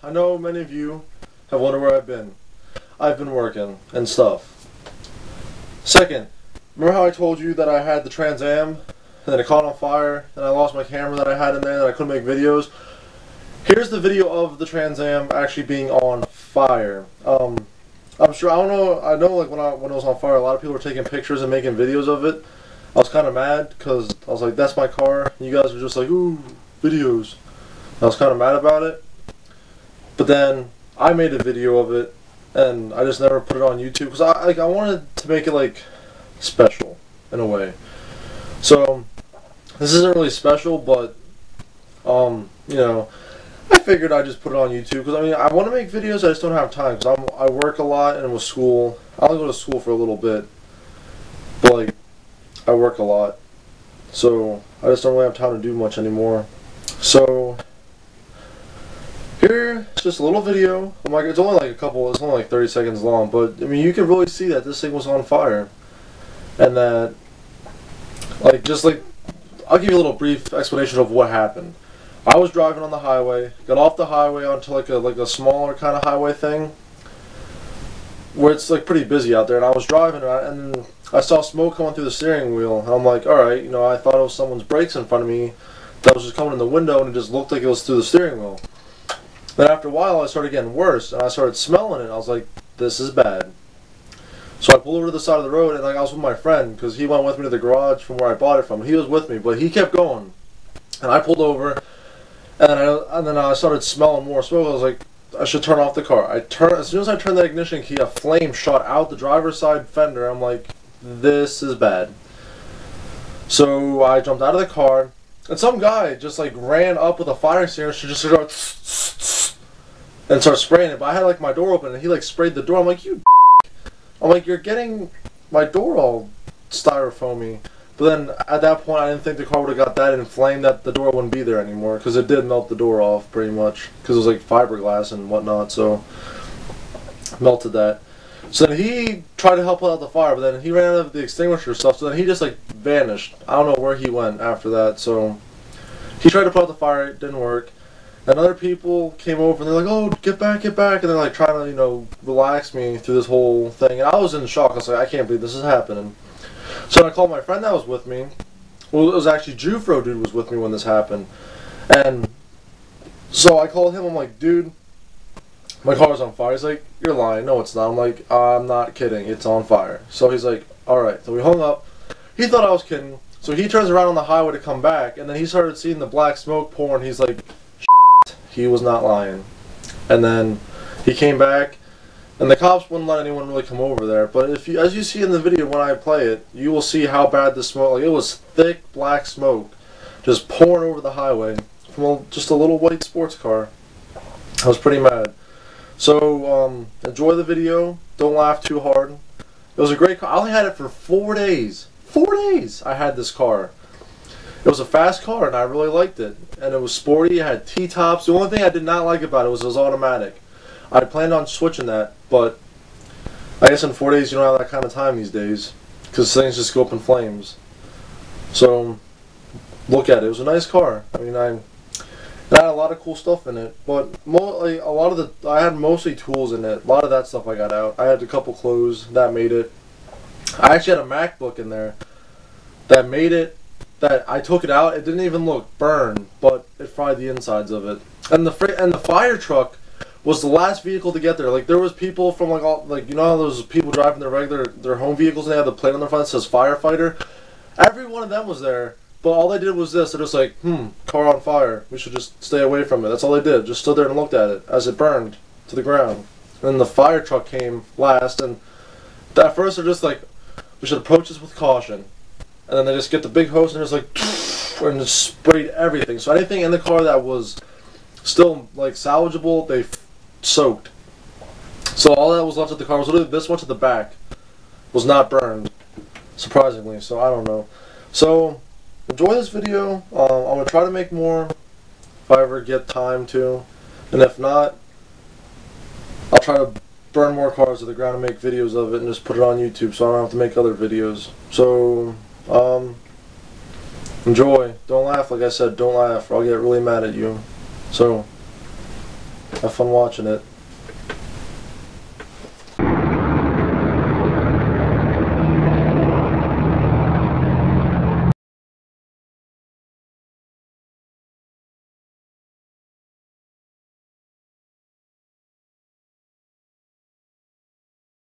I know many of you have wondered where I've been. I've been working and stuff. Second, remember how I told you that I had the Trans Am and then it caught on fire and I lost my camera that I had in there that I couldn't make videos? Here's the video of the Trans Am actually being on fire. I'm sure, I know like when it was on fire, a lot of people were taking pictures and making videos of it. I was kind of mad because I was like, that's my car. And you guys were just like, ooh, videos. I was kind of mad about it. But then I made a video of it and I just never put it on YouTube because I wanted to make it like special in a way. So this isn't really special, but you know, I figured I'd just put it on YouTube because I mean I want to make videos, I just don't have time because I work a lot and with school. I only go to school for a little bit, but like I work a lot, so I just don't really have time to do much anymore. So here, it's just a little video. I'm like, it's only like 30 seconds long, but I mean you can really see that this thing was on fire, and that I'll give you a little brief explanation of what happened. I was driving on the highway, got off the highway onto like a smaller kind of highway thing, where it's like pretty busy out there, and I was driving and I saw smoke coming through the steering wheel, and I'm like, alright, you know, I thought it was someone's brakes in front of me that was just coming in the window, and it just looked like it was through the steering wheel. Then after a while, I started getting worse, and I started smelling it. I was like, this is bad. So I pulled over to the side of the road, and like I was with my friend, because he went with me to the garage from where I bought it from. He was with me, but he kept going. And I pulled over, and then I started smelling more smoke. I was like, I should turn off the car. As soon as I turned the ignition key, a flame shot out the driver's side fender. I'm like, this is bad. So I jumped out of the car, and some guy just like ran up with a fire extinguisher just to go and start spraying it. But I had like my door open, and he like sprayed the door. I'm like, I'm like, you're getting my door all styrofoamy. But then at that point, I didn't think the car would have got that inflamed that the door wouldn't be there anymore, because it did melt the door off pretty much, because it was like fiberglass and whatnot, so melted that. So then he tried to help out the fire, but then he ran out of the extinguisher stuff, so then he just like vanished. I don't know where he went after that. So he tried to put out the fire, it didn't work. And other people came over and they're like, oh, get back, and they're like trying to, you know, relax me through this whole thing. And I was in shock. I was like, I can't believe this is happening. So I called my friend that was with me. Well, it was actually Jufro dude was with me when this happened. And so I called him. I'm like, dude, my car's on fire. He's like, you're lying. No, it's not. I'm like, I'm not kidding. It's on fire. So he's like, all right. So we hung up. He thought I was kidding. So he turns around on the highway to come back. And then he started seeing the black smoke pouring. He's like, shit. He was not lying. And then he came back. And the cops wouldn't let anyone really come over there. But if you, as you see in the video when I play it, you will see how bad the smoke, like it was thick black smoke just pouring over the highway from just a little white sports car. I was pretty mad. So enjoy the video. Don't laugh too hard. It was a great car. I only had it for 4 days. 4 days I had this car. It was a fast car and I really liked it. And it was sporty. It had T-tops. The only thing I did not like about it was automatic. I planned on switching that, but I guess in 4 days you don't have that kind of time these days, because things just go up in flames. So look at it. It was a nice car. I mean, it had a lot of cool stuff in it, but I had mostly tools in it. A lot of that stuff I got out. I had a couple clothes that made it. I actually had a MacBook in there that made it. That I took it out. It didn't even look burned, but it fried the insides of it. And the fire truck was the last vehicle to get there. Like there was people from you know how those people driving their home vehicles and they have the plate on their front that says firefighter. Every one of them was there, but all they did was this. They're just like, car on fire. We should just stay away from it. That's all they did. Just stood there and looked at it as it burned to the ground. And then the fire truck came last, and at first they're just like, we should approach this with caution. And then they just get the big hose and just like, and just sprayed everything. So anything in the car that was still like salvageable, they soaked. So all that was left of the car was literally this much at the back. Was not burned, surprisingly. So I don't know. So enjoy this video. I'm gonna try to make more if I ever get time to, and if not, I'll try to burn more cars to the ground and make videos of it and just put it on YouTube so I don't have to make other videos. So enjoy. Don't laugh. Like I said, don't laugh or I'll get really mad at you. So Have fun watching it.